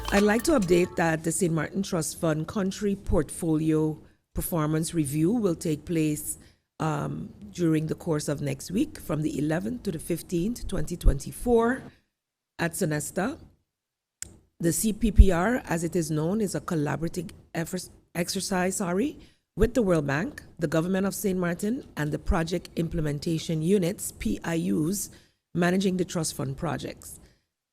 I'd like to update that the St. Martin Trust Fund Country Portfolio Performance Review will take place during the course of next week from the 11th to the 15th, 2024 at Sonesta. The CPPR, as it is known, is a collaborative exercise with the World Bank, the Government of St. Martin, and the Project Implementation Units, PIUs, managing the trust fund projects.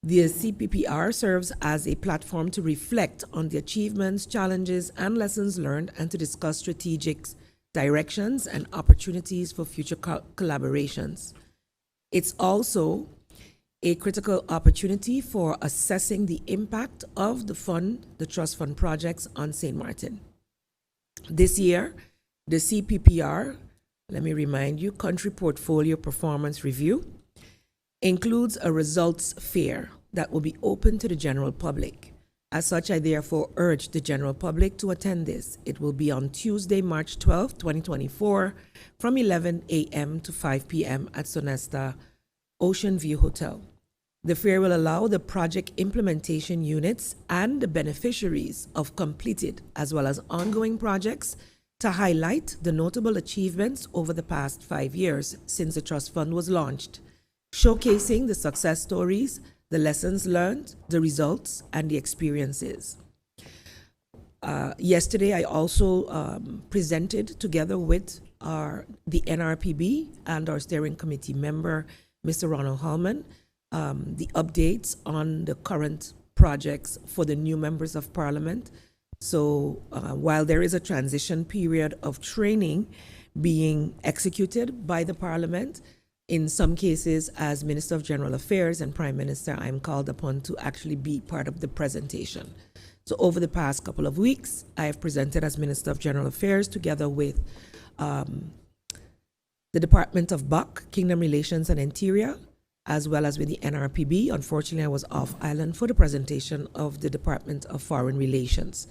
The CPPR serves as a platform to reflect on the achievements, challenges, and lessons learned, and to discuss strategic directions and opportunities for future collaborations. It's also a critical opportunity for assessing the impact of the trust fund projects on St. Martin. This year, the CPPR, let me remind you, Country Portfolio Performance Review, includes a results fair that will be open to the general public. As such, I therefore urge the general public to attend this. It will be on Tuesday, March 12, 2024, from 11 a.m. to 5 p.m. at Sonesta Ocean View Hotel. The fair will allow the project implementation units and the beneficiaries of completed as well as ongoing projects to highlight the notable achievements over the past 5 years since the trust fund was launched, showcasing the success stories, the lessons learned, the results, and the experiences. Yesterday, I also presented together with the NRPB and our steering committee member, Mr. Ronald Hallman, the updates on the current projects for the new members of Parliament. So while there is a transition period of training being executed by the Parliament, in some cases, as Minister of General Affairs and Prime Minister, I'm called upon to actually be part of the presentation. So over the past couple of weeks, I have presented as Minister of General Affairs together with the Department of BOC, Kingdom Relations and Interior, as well as with the NRPB. Unfortunately, I was off island for the presentation of the Department of Foreign Relations.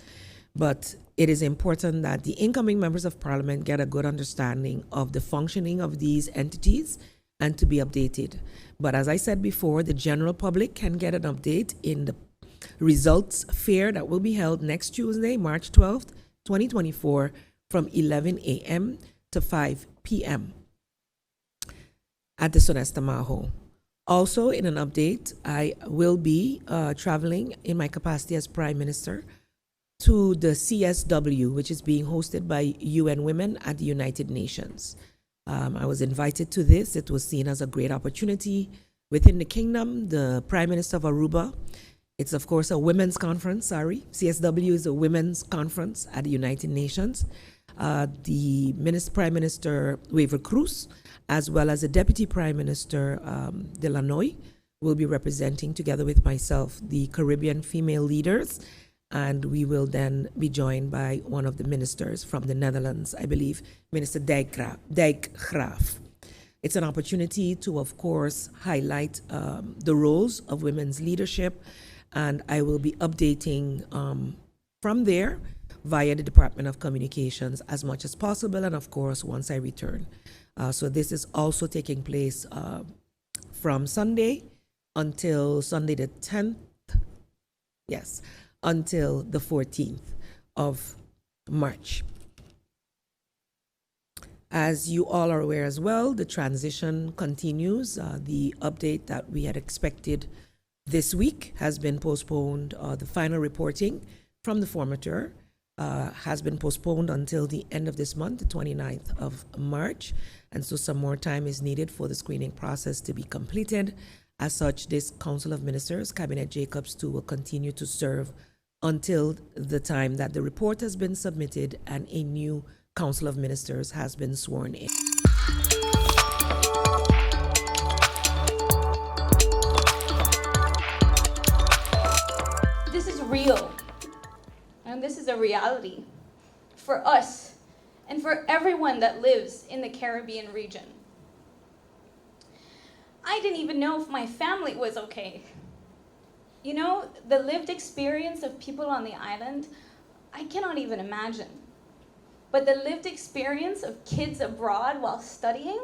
But it is important that the incoming members of Parliament get a good understanding of the functioning of these entities and to be updated. But as I said before, the general public can get an update in the results fair that will be held next Tuesday, March 12th, 2024, from 11 a.m. to 5 p.m. at the Sonesta Maho. Also, in an update, I will be traveling in my capacity as Prime Minister to the CSW, which is being hosted by UN Women at the United Nations. I was invited to this. It was seen as a great opportunity within the kingdom. The Prime Minister of Aruba, it's of course a women's conference, CSW is a women's conference at the United Nations. The Prime Minister Weaver Cruz, as well as the Deputy Prime Minister Delanoy, will be representing, together with myself, the Caribbean female leaders. And we will then be joined by one of the ministers from the Netherlands, I believe, Minister Dijkgraaf. It's an opportunity to, of course, highlight the roles of women's leadership, and I will be updating from there via the Department of Communications as much as possible, and of course, once I return. So this is also taking place from Sunday until Sunday the 10th. Yes. Until the 14th of March. As you all are aware as well, the transition continues. The update that we had expected this week has been postponed. The final reporting from the formateur has been postponed until the end of this month, the 29th of March. And so some more time is needed for the screening process to be completed. As such, this Council of Ministers, Cabinet Jacobs II, will continue to serve until the time that the report has been submitted and a new Council of Ministers has been sworn in. This is real, and this is a reality for us and for everyone that lives in the Caribbean region. I didn't even know if my family was okay. You know, the lived experience of people on the island, I cannot even imagine. But the lived experience of kids abroad while studying,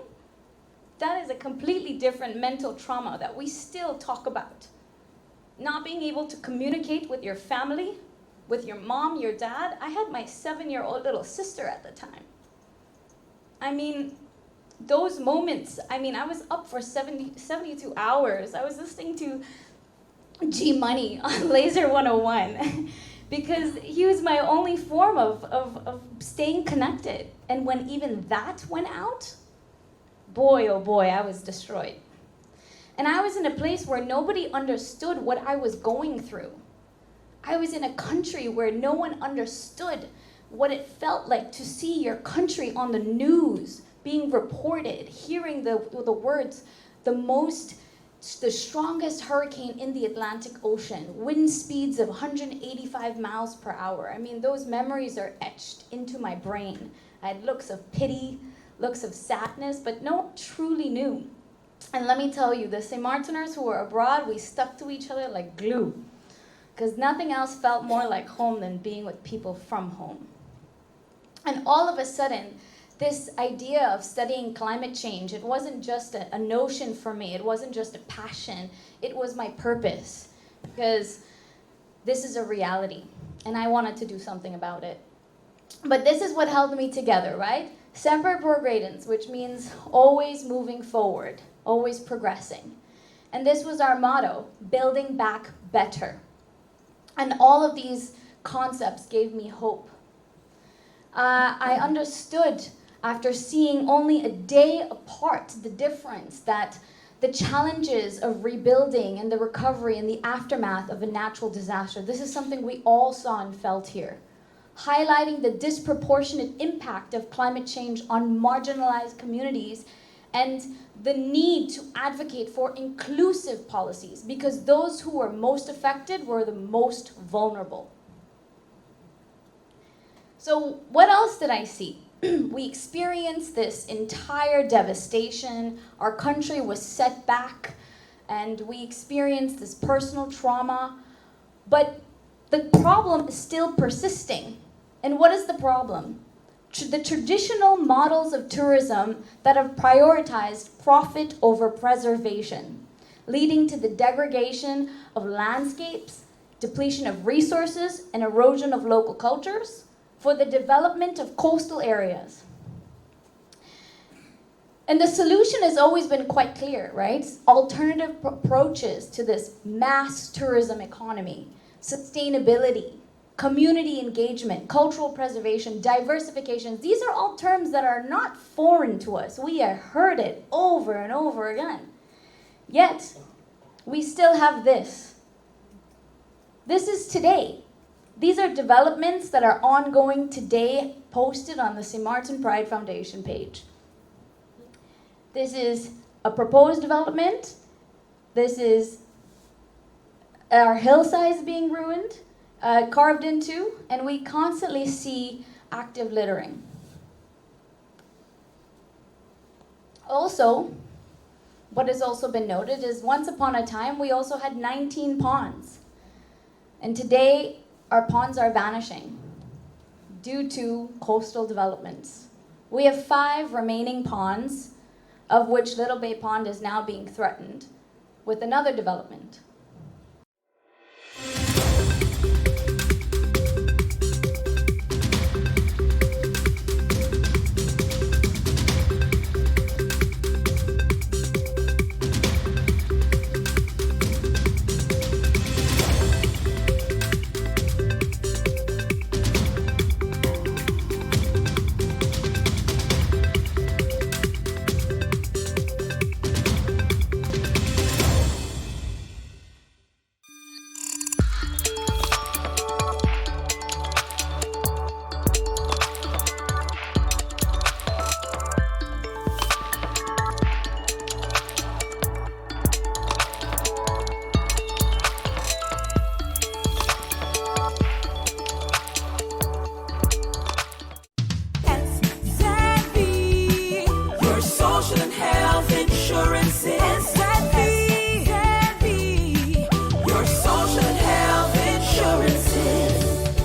that is a completely different mental trauma that we still talk about. not being able to communicate with your family, with your mom, your dad. I had my 7-year-old little sister at the time. I mean, those moments, I was up for 72 hours. I was listening to G Money on Laser 101 because he was my only form of staying connected. And when even that went out, boy, oh boy, I was destroyed. And I was in a place where nobody understood what I was going through. I was in a country where no one understood what it felt like to see your country on the news, being reported, hearing the words, the strongest hurricane in the Atlantic Ocean, wind speeds of 185 miles per hour. I mean, those memories are etched into my brain. I had looks of pity, looks of sadness, but no one truly knew. And let me tell you, the St. Martiners who were abroad, we stuck to each other like glue, because nothing else felt more like home than being with people from home. And all of a sudden, this idea of studying climate change, it wasn't just a notion for me. It wasn't just a passion. It was my purpose, because this is a reality, and I wanted to do something about it. But this is what held me together, right? Semper progredens, which means always moving forward, always progressing. And this was our motto, building back better. And all of these concepts gave me hope. I understood, after seeing only a day apart, the difference that the challenges of rebuilding and the recovery and the aftermath of a natural disaster, this is something we all saw and felt here. Highlighting the disproportionate impact of climate change on marginalized communities and the need to advocate for inclusive policies, because those who were most affected were the most vulnerable. So what else did I see? We experienced this entire devastation. Our country was set back, and we experienced this personal trauma. But the problem is still persisting. And what is the problem? The traditional models of tourism that have prioritized profit over preservation, leading to the degradation of landscapes, depletion of resources, and erosion of local cultures, for the development of coastal areas. And the solution has always been quite clear, right? Alternative approaches to this mass tourism economy, sustainability, community engagement, cultural preservation, diversification. These are all terms that are not foreign to us. We have heard it over and over again. Yet, we still have this. This is today. These are developments that are ongoing today, posted on the St. Martin Pride Foundation page. This is a proposed development. This is our hillsides being ruined, carved into, and we constantly see active littering. Also, what has also been noted is once upon a time, we also had 19 ponds. And today, our ponds are vanishing due to coastal developments. We have 5 remaining ponds, of which Little Bay Pond is now being threatened with another development.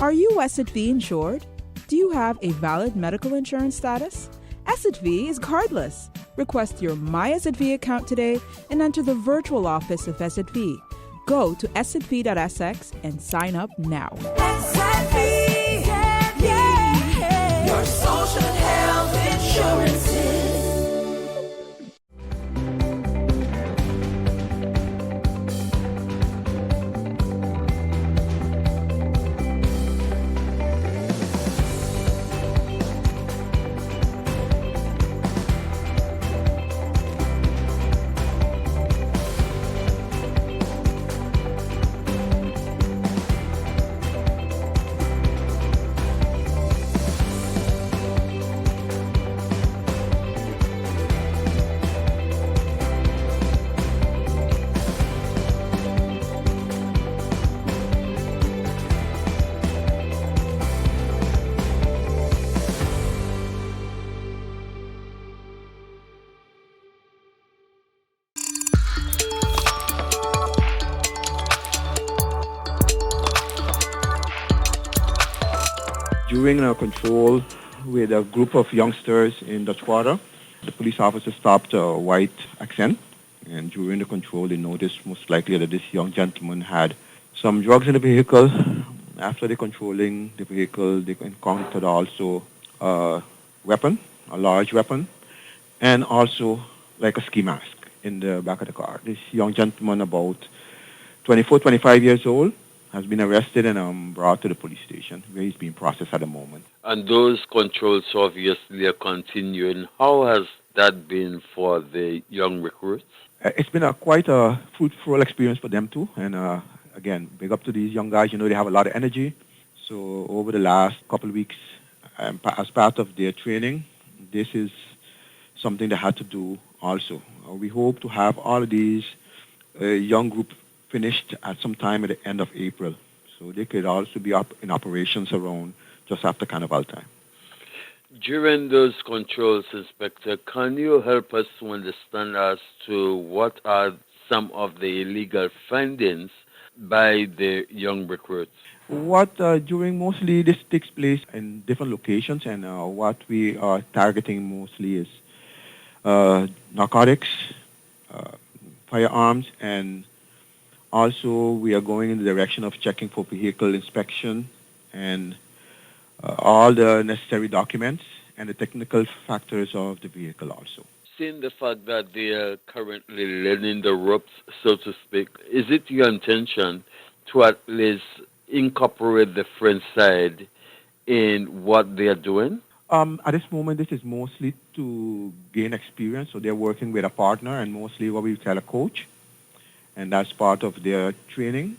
Are you SXM insured? Do you have a valid medical insurance status? SXM is cardless. Request your My SXM account today and enter the virtual office of SXM. Go to SXV.SX and sign up now. Your social health insurances. During our control with a group of youngsters in Dutchwater, the police officer stopped a white accent, and during the control they noticed most likely that this young gentleman had some drugs in the vehicle. After they controlling the vehicle, they encountered also a weapon, a large weapon, and also like a ski mask in the back of the car. This young gentleman, about 24, 25 years old, has been arrested and brought to the police station where he's being processed at the moment. And those controls obviously are continuing. How has that been for the young recruits? It's been quite a fruitful experience for them too. And again, big up to these young guys. You know, they have a lot of energy. So over the last couple of weeks, as part of their training, this is something they had to do also. We hope to have all of these young group finished at some time at the end of April. So they could also be up in operations around just after Carnival time. During those controls, Inspector, can you help us to understand as to what are some of the illegal findings by the young recruits? What during mostly this takes place in different locations, and what we are targeting mostly is narcotics, firearms, and also we are going in the direction of checking for vehicle inspection and all the necessary documents and the technical factors of the vehicle also. Seeing the fact that they are currently learning the ropes, so to speak, is it your intention to at least incorporate the French side in what they are doing? At this moment, this is mostly to gain experience. So they're working with a partner and mostly what we call a coach, and that's part of their training.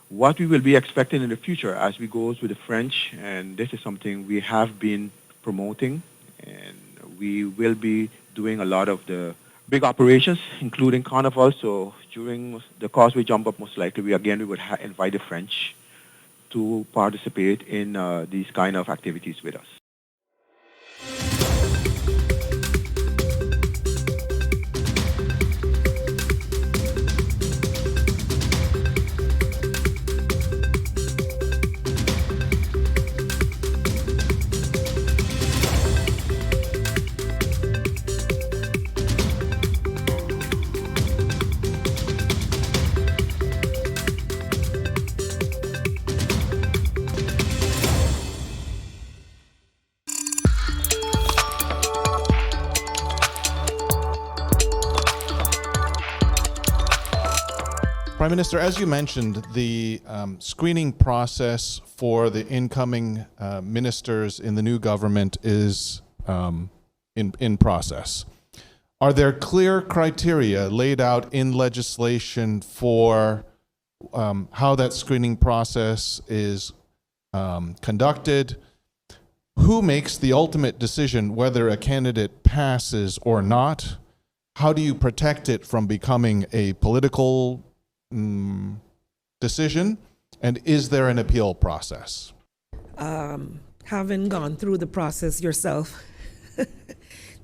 What we will be expecting in the future as we go with the French, and this is something we have been promoting, and we will be doing a lot of the big operations, including Carnival. So during the Causeway Jump Up, most likely, we would invite the French to participate in these kind of activities with us. Prime Minister, as you mentioned, the screening process for the incoming ministers in the new government is in process. Are there clear criteria laid out in legislation for how that screening process is conducted? Who makes the ultimate decision whether a candidate passes or not? How do you protect it from becoming a political decision? And is there an appeal process? Having gone through the process yourself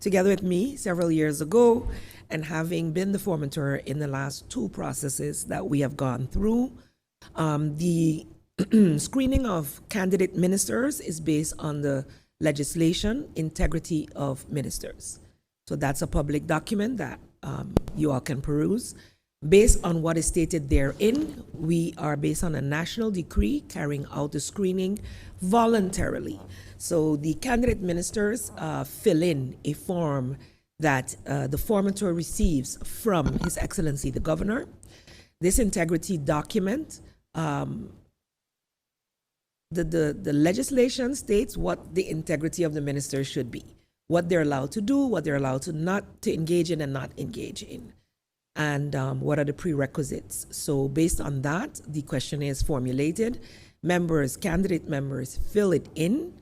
together with me several years ago, and having been the formateur in the last two processes that we have gone through, the screening of candidate ministers is based on the legislation, Integrity of Ministers. So that's a public document that you all can peruse. Based on what is stated therein, we are based on a national decree carrying out the screening voluntarily. So the candidate ministers fill in a form that the formateur receives from His Excellency the Governor. This integrity document, the legislation states what the integrity of the ministers should be, what they're allowed to do, what they're allowed to not to engage in and not engage in, and what are the prerequisites. So based on that, the questionnaire is formulated. Candidate members fill it in.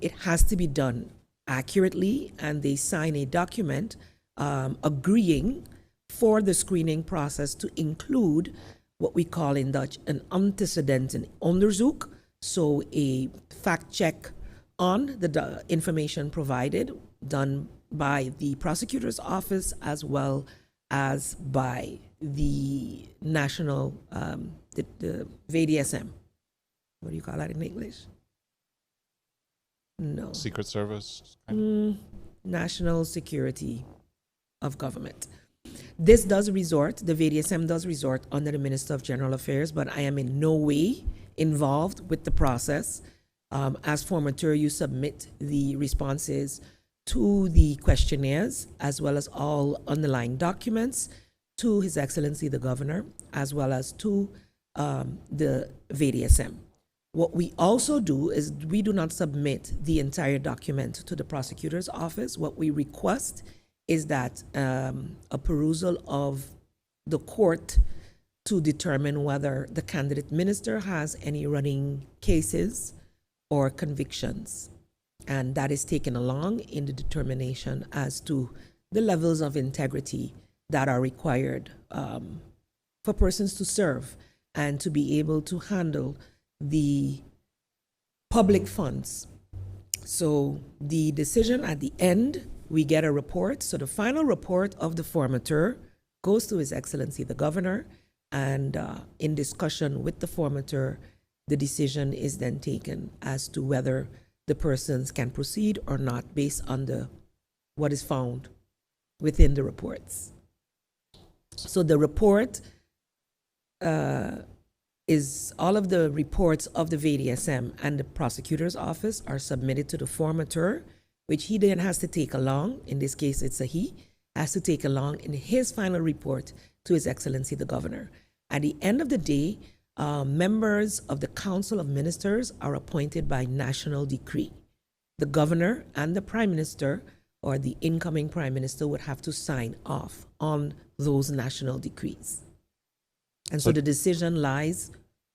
It has to be done accurately, and they sign a document agreeing for the screening process to include what we call in Dutch an antecedentenonderzoek, so a fact check on the information provided, done by the prosecutor's office as well as by the national, the VDSM. What do you call that in English? No. Secret Service? National Security of Government. This does resort, the VDSM does resort under the Minister of General Affairs, but I am in no way involved with the process. As formateur, you submit the responses to the questionnaires as well as all underlying documents to His Excellency the Governor as well as to the VDSM. What we also do is we do not submit the entire document to the prosecutor's office. What we request is that a perusal of the court to determine whether the candidate minister has any running cases or convictions. And that is taken along in the determination as to the levels of integrity that are required for persons to serve and to be able to handle the public funds. So the decision at the end, we get a report. So the final report of the formateur goes to His Excellency the Governor, and in discussion with the formateur, the decision is then taken as to whether the persons can proceed or not based on what is found within the reports. So the report is all of the reports of the VDSM and the prosecutor's office are submitted to the formateur, which he then has to take along. In this case, it's a he, has to take along in his final report to His Excellency the Governor. At the end of the day, members of the Council of Ministers are appointed by national decree. The Governor and the Prime Minister or the incoming Prime Minister would have to sign off on those national decrees. And so the decision lies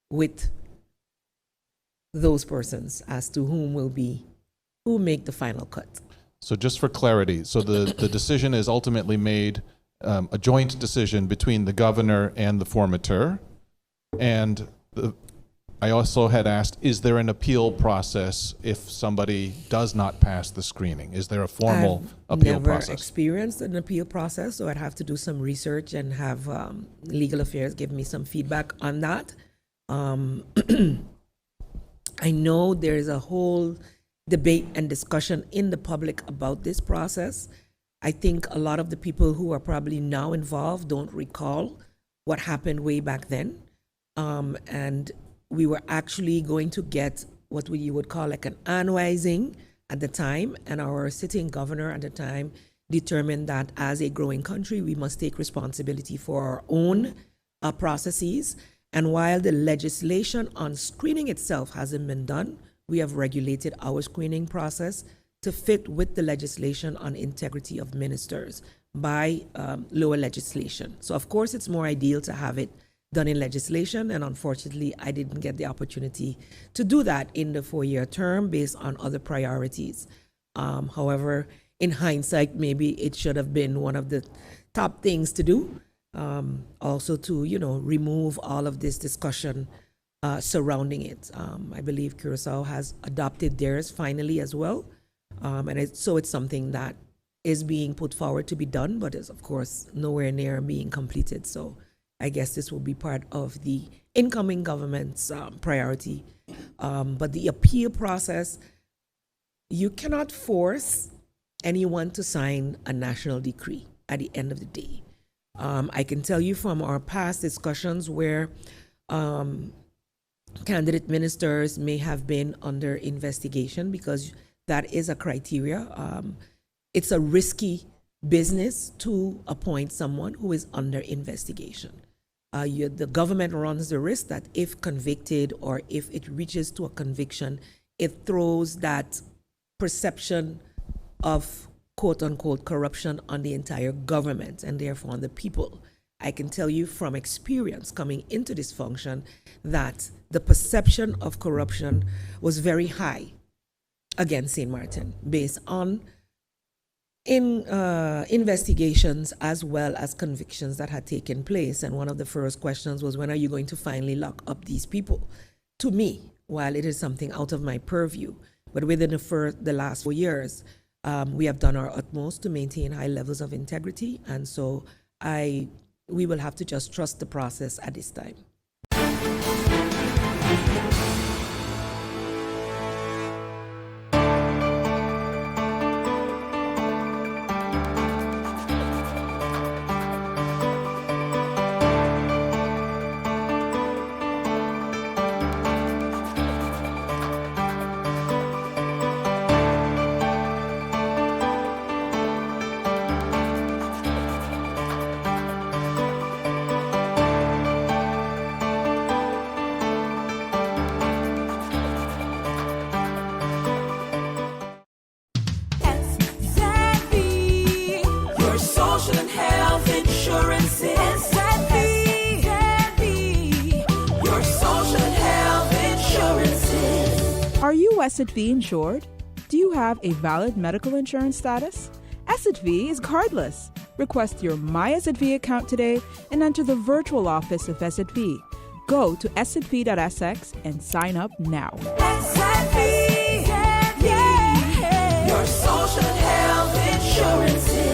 with those persons as to who make the final cut. So just for clarity, so the decision is ultimately made, a joint decision between the governor and the formateur. And I also had asked, is there an appeal process if somebody does not pass the screening? Is there a formal appeal process? I've never experienced an appeal process, so I'd have to do some research and have legal affairs give me some feedback on that. I know there's a whole debate and discussion in the public about this process. I think a lot of the people who are probably now involved don't recall what happened way back then. And we were actually going to get what you would call like an annuizing at the time, and our sitting governor at the time determined that as a growing country, we must take responsibility for our own processes. And while the legislation on screening itself hasn't been done, we have regulated our screening process to fit with the legislation on integrity of ministers by lower legislation. So of course, it's more ideal to have it done in legislation, and unfortunately, I didn't get the opportunity to do that in the 4-year term based on other priorities. However, in hindsight, maybe it should have been one of the top things to do. Also to, remove all of this discussion surrounding it. I believe Curacao has adopted theirs finally as well. So it's something that is being put forward to be done, but is of course nowhere near being completed. So I guess this will be part of the incoming government's priority. But the appeal process, you cannot force anyone to sign a national decree at the end of the day. I can tell you from our past discussions where candidate ministers may have been under investigation, because that is a criteria. It's a risky business to appoint someone who is under investigation. The government runs the risk that if convicted, or if it reaches to a conviction, it throws that perception of quote unquote corruption on the entire government, and therefore on the people. I can tell you from experience coming into this function that the perception of corruption was very high against St. Martin, based on investigations as well as convictions that had taken place. And one of the first questions was, when are you going to finally lock up these people? To me, while it is something out of my purview, but within the last 4 years, we have done our utmost to maintain high levels of integrity. And so we will have to just trust the process at this time. Your social and health insurance is your social and health insurance. Are you SXM insured? Do you have a valid medical insurance status? SXM is cardless. Request your My SXM account today and enter the virtual office of SXM. Go to sxv.sx and sign up now. Your social and health insurances.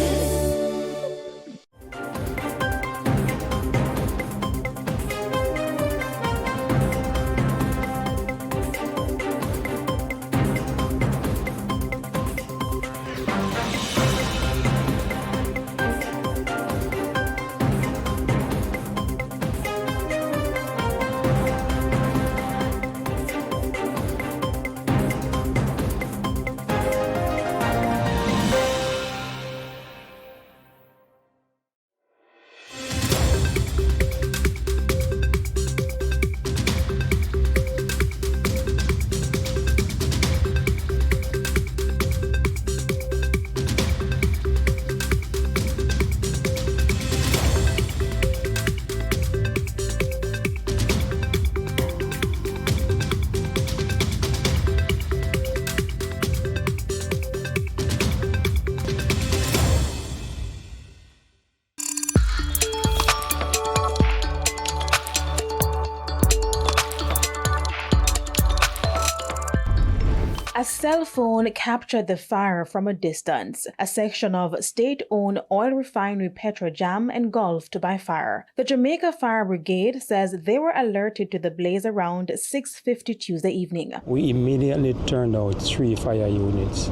A cell phone captured the fire from a distance. A section of state-owned oil refinery Petrojam engulfed by fire. The Jamaica Fire Brigade says they were alerted to the blaze around 6:50 Tuesday evening. We immediately turned out 3 fire units.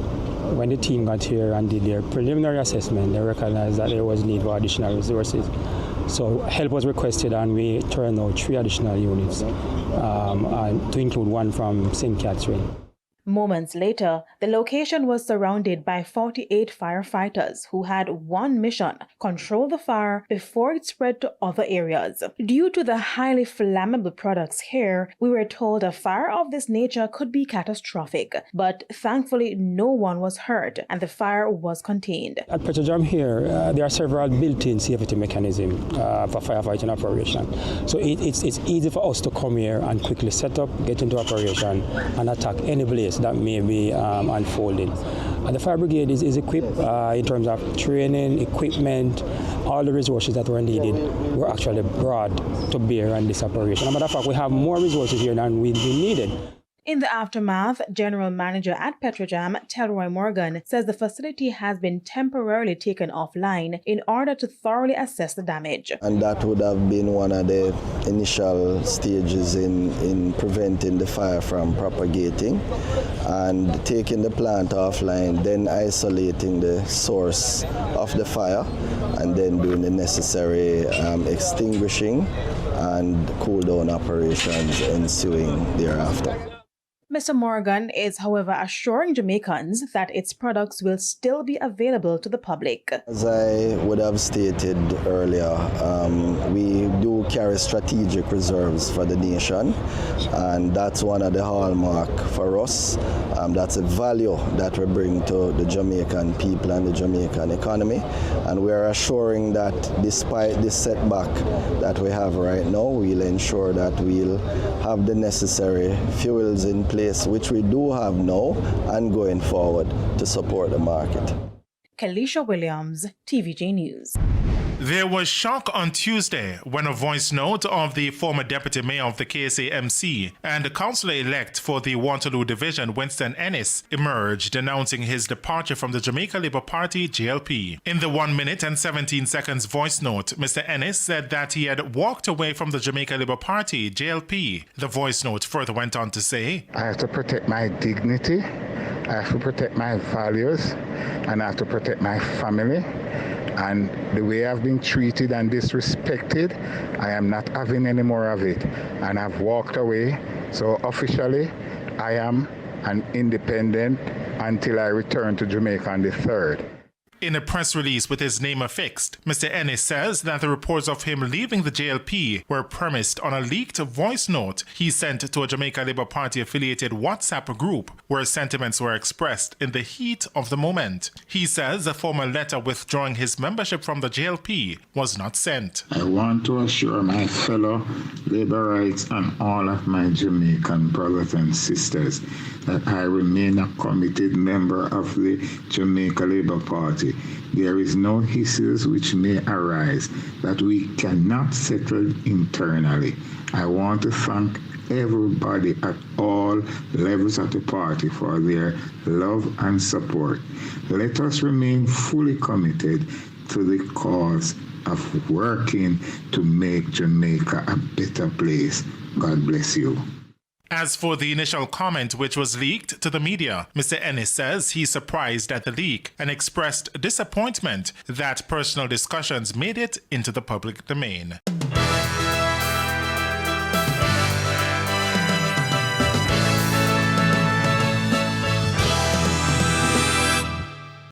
When the team got here and did their preliminary assessment, they recognized that there was need for additional resources. So help was requested and we turned out 3 additional units, to include one from St. Catherine. Moments later, the location was surrounded by 48 firefighters who had one mission: control the fire before it spread to other areas. Due to the highly flammable products here, we were told a fire of this nature could be catastrophic, but thankfully no one was hurt and the fire was contained. At Petrojam here, there are several built-in safety mechanisms for firefighting operation. So it's easy for us to come here and quickly set up, get into operation, and attack any blaze that may be unfolding. And the fire brigade is equipped in terms of training, equipment, all the resources that were needed were actually brought to bear on this operation. As a matter of fact, we have more resources here than we needed. In the aftermath, General Manager at Petrojam, Telroy Morgan, says the facility has been temporarily taken offline in order to thoroughly assess the damage. And that would have been one of the initial stages in preventing the fire from propagating and taking the plant offline, then isolating the source of the fire, and then doing the necessary extinguishing and cool down operations ensuing thereafter. Mr. Morgan is, however, assuring Jamaicans that its products will still be available to the public. As I would have stated earlier, we do carry strategic reserves for the nation, and that's one of the hallmark for us. That's a value that we bring to the Jamaican people and the Jamaican economy, and we are assuring that despite this setback that we have right now, we'll ensure that we'll have the necessary fuels in place, which we do have now and going forward to support the market. Kelisha Williams, TVJ News. There was shock on Tuesday when a voice note of the former deputy mayor of the KSAMC and the councillor-elect for the Waterloo Division, Winston Ennis, emerged announcing his departure from the Jamaica Labour Party, JLP. In the 1 minute and 17 seconds voice note, Mr. Ennis said that he had walked away from the Jamaica Labour Party, JLP. The voice note further went on to say, I have to protect my dignity, I have to protect my values, and I have to protect my family. And the way I've been treated and disrespected, I am not having any more of it. And I've walked away. So officially, I am an independent until I return to Jamaica on the 3rd. In a press release with his name affixed, Mr. Ennis says that the reports of him leaving the JLP were premised on a leaked voice note he sent to a Jamaica Labour Party affiliated WhatsApp group where sentiments were expressed in the heat of the moment. He says a formal letter withdrawing his membership from the JLP was not sent. I want to assure my fellow Labourites and all of my Jamaican brothers and sisters that I remain a committed member of the Jamaica Labour Party. There is no issues which may arise that we cannot settle internally. I want to thank everybody at all levels of the party for their love and support. Let us remain fully committed to the cause of working to make Jamaica a better place. God bless you. As for the initial comment which was leaked to the media, Mr. Ennis says he's surprised at the leak and expressed disappointment that personal discussions made it into the public domain.